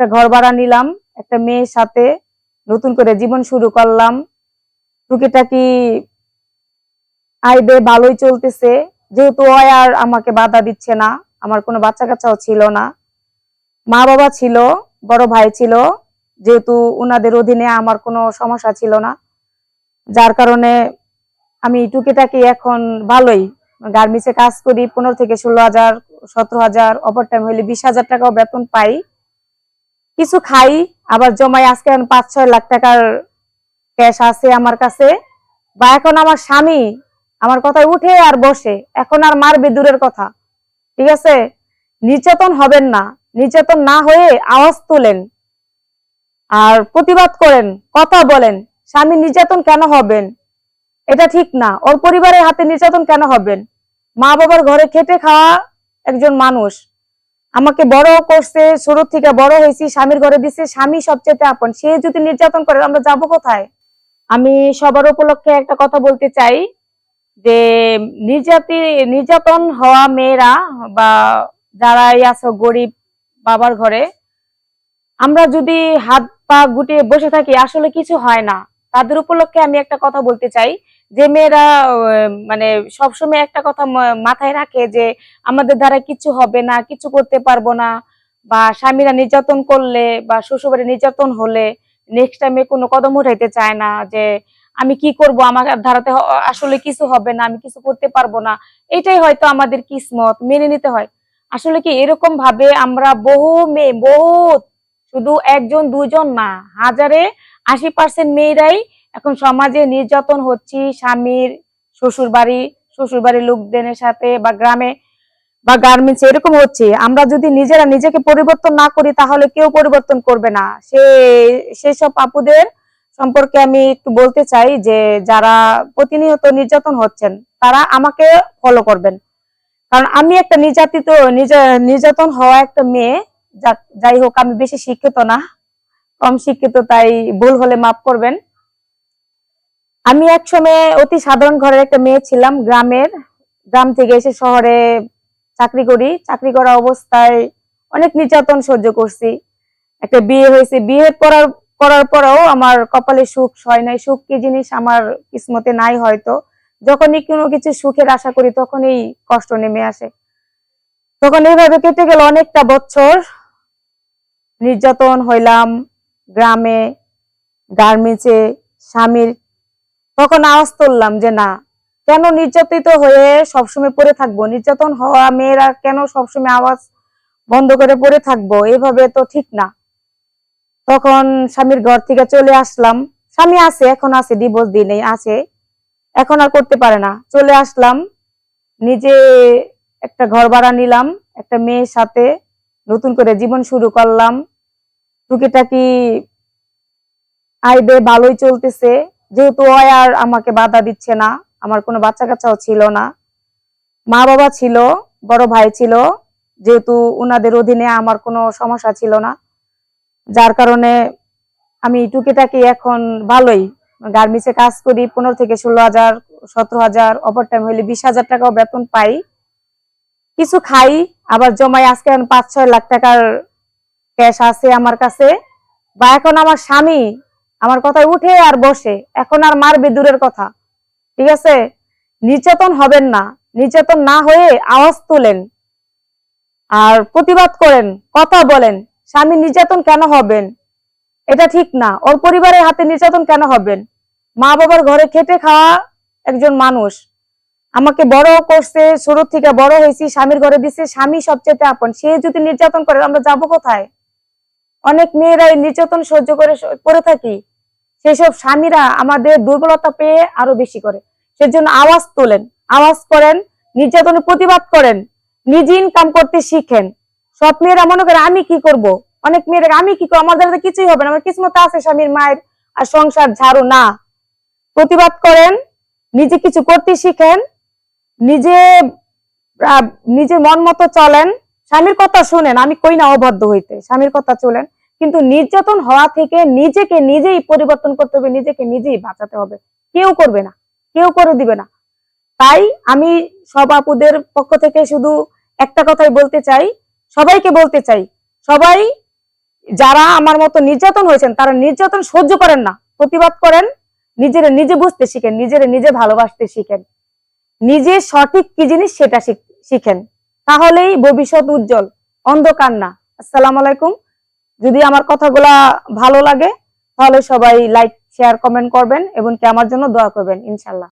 একটা ঘর ভাড়া নিলাম, একটা মেয়ের সাথে নতুন করে জীবন শুরু করলাম। টুকিটাকি আয় ব্যয় ভালোই চলতেছে, যেহেতু ওই আর আমাকে বাধা দিচ্ছে না। আমার কোনো বাচ্চা কাচ্চাও ছিল না, মা বাবা ছিল, বড় ভাই ছিল, যেহেতু উনাদের অধীনে আমার কোনো সমস্যা ছিল না, যার কারণে আমি টুকিটাকি এখন ভালোই গার্মেন্টসে কাজ করি। 15 থেকে 16,000, 17,000, ওভার টাইম হইলে 20,000 টাকাও বেতন পাই। কিছু খাই, আবার জমাই। আজকে 5-6 লাখ টাকার ক্যাশ আছে আমার কাছে। বা এখন আমার স্বামী আমার কথায় উঠে আর বসে, এখন আর মারবে দূরের কথা, ঠিক আছে? নির্যাতন হবেন না, নির্যাতন না হয়ে আওয়াজ তোলেন আর প্রতিবাদ করেন, কথা বলেন। স্বামী নির্যাতন কেন হবেন? এটা ঠিক না। ওর পরিবারের হাতে নির্যাতন কেন হবেন? মা বাবার ঘরে খেটে খাওয়া একজন মানুষ, আমাকে বড় করছে, ছোট থেকে বড় হয়েছি, স্বামীর ঘরে দিচ্ছে, স্বামী সবচেয়ে আপন। সে যদি নির্যাতন করে আমরা যাবো কোথায়? আমি সবার উপলক্ষে একটা কথা বলতে চাই যে নির্যাতন হওয়া মেয়েরা বা যারাই আছো গরিব বাবার ঘরে, আমরা যদি হাত পা গুটিয়ে বসে থাকি আসলে কিছু হয় না। তাদের উপলক্ষে আমি একটা কথা বলতে চাই, যে মেয়েরা মানে সবসময় একটা কথা মাথায় রাখে যে আমাদের দ্বারা কিছু হবে না, কিছু করতে পারবো না, বা স্বামীরা নির্যাতন করলে বা শ্বশুরবাড়ি নির্যাতন হলে নেক্সট টাইমে কোনো কদম উঠাইতে চায় না, যে আমি কি করব, আমার ধারাতে আসলে কিছু হবে না, আমি কিছু করতে পারবো না। এটাই হয়তো আমাদের কিসমত, মেনে নিতে হয়। আসলে কি এরকম ভাবে আমরা বহু মেয়ে, বহুত, শুধু একজন দুজন না, হাজারে 80% মেয়েরাই এখন সমাজে নির্যাতন হচ্ছে স্বামীর শ্বশুর বাড়ির লোকদের সাথে, বা গ্রামে বা গার্মেন্টস এরকম হচ্ছে। আমরা যদি নিজেরা নিজেকে পরিবর্তন না করি তাহলে কেউ পরিবর্তন করবে না। সেসব আপুদের সম্পর্কে আমি একটু বলতে চাই যে যারা প্রতিনিয়ত নির্যাতন হচ্ছেন তারা আমাকে ফলো করবেন। কারণ আমি একটা নির্যাতন হওয়া একটা মেয়ে। যাই হোক, আমি বেশি শিক্ষিত না, কম শিক্ষিত, তাই ভুল হলে মাফ করবেন। আমি একসময় অতি সাধারণ ঘরের একটা মেয়ে ছিলাম, গ্রাম থেকে এসে শহরে চাকরি করি। চাকরি করা অবস্থায় অনেক নির্যাতন সহ্য করছি। একটা বিয়ে হয়েছে, করার পরেও আমার কপালে সুখ হয় নাই। সুখ কি জিনিস আমার কিসমতে নাই হয়তো। যখনই কোনো কিছু সুখের আশা করি তখনই কষ্ট নেমে আসে। তখন এইভাবে কেটে গেল অনেকটা বছর। নির্যাতন হইলাম গ্রামে, গার্মেন্টসে, স্বামীর। তখন আওয়াজ তুললাম যে না, কেন নির্যাতিত হয়ে সবসময় পড়ে থাকবো? নির্যাতন হওয়া মেয়েরা কেন সবসময় আওয়াজ বন্ধ করে পড়ে থাকবো? এভাবে তো ঠিক না। তখন স্বামীর ঘর থেকে চলে আসলাম। স্বামী আছে, এখন আছে, ডিভোর্স দিয়ে নেই, আছে, এখন আর করতে পারে না। চলে আসলাম, নিজে একটা ঘর ভাড়া নিলাম, একটা মেয়ের সাথে নতুন করে জীবন শুরু করলাম। টুকিটাকি আয় ব্যয় ভালোই চলতেছে, যেহেতু ওই আর আমাকে বাধা দিচ্ছে না। আমার কোনো বাচ্চা কাচ্চাও ছিল না, মা বাবা ছিল, বড় ভাই ছিল, যেহেতু উনাদের অধীনে আমার কোনো সমস্যা ছিল না, যার কারণে আমি টুকিটাকি এখন ভালোই গার্মেন্টসে কাজ করি। 15 থেকে 16,000, 17,000, ওভার টাইম হইলে 20,000 টাকাও বেতন পাই। কিছু খাই, আবার জমাই। আজকে 5-6 লাখ টাকার ক্যাশ আছে আমার কাছে। বা এখন আমার স্বামী আমার কথায় উঠে আর বসে, এখন আর মারবে দূরের কথা, ঠিক আছে? নির্যাতন হবেন না, নির্যাতন না হয়ে আওয়াজ তোলেন আর প্রতিবাদ করেন, কথা বলেন। স্বামী নির্যাতন কেন হবেন? এটা ঠিক না। ওর পরিবারের হাতে নির্যাতন কেন হবেন? মা বাবার ঘরে খেটে খাওয়া একজন মানুষ, আমাকে বড় করছে, ছোট থেকে বড় হয়েছি, স্বামীর ঘরে দিচ্ছে, স্বামী সবচেয়ে আপন। সে যদি নির্যাতন করে আমরা যাবো কোথায়? অনেক মেয়েরাই নির্যাতন সহ্য করে পড়ে থাকি। সেসব স্বামীরা আমাদের দুর্বলতা পেয়ে আরো বেশি করে। সেজন্য আওয়াজ তোলেন, আওয়াজ করেন, নির্যাতনের প্রতিবাদ করেন, নিজে ইনকাম করতে শিখেন। সব মেয়েরা মনে করে আমি কি করব, অনেক মেয়েরা আমি কি করবো, আমাদের তো কিছুই হবে না, আমার কিসমত আছে স্বামীর মায়ের আর সংসার ঝাড়ু না। প্রতিবাদ করেন, নিজে কিছু করতে শিখেন, নিজে নিজের মন মতো চলেন, স্বামীর কথা শুনেন। আমি কই না অবাধ্য হইতে, স্বামীর কথা চলেন, কিন্তু নির্যাতন হওয়া থেকে নিজেকে নিজেই পরিবর্তন করতে হবে, নিজেকে নিজেই বাঁচাতে হবে। কেউ করবে না, কেউ করে দিবে না। তাই আমি সব আপুদের পক্ষ থেকে শুধু একটা কথাই বলতে চাই, সবাইকে বলতে চাই, সবাই যারা আমার মতো নির্যাতন হয়েছেন তারা নির্যাতন সহ্য করেন না, প্রতিবাদ করেন, নিজে বুঝতে শিখেন, নিজে ভালোবাসতে শিখেন, নিজে সঠিক কি জিনিস সেটা শিখেন, তাহলেই ভবিষ্যৎ উজ্জ্বল, অন্ধকার না। আসসালামু আলাইকুম। যদি আমার কথাগুলা ভালো লাগে তাহলে সবাই লাইক শেয়ার কমেন্ট করবেন এবং কি আমার জন্য দোয়া করবেন ইনশাল্লাহ।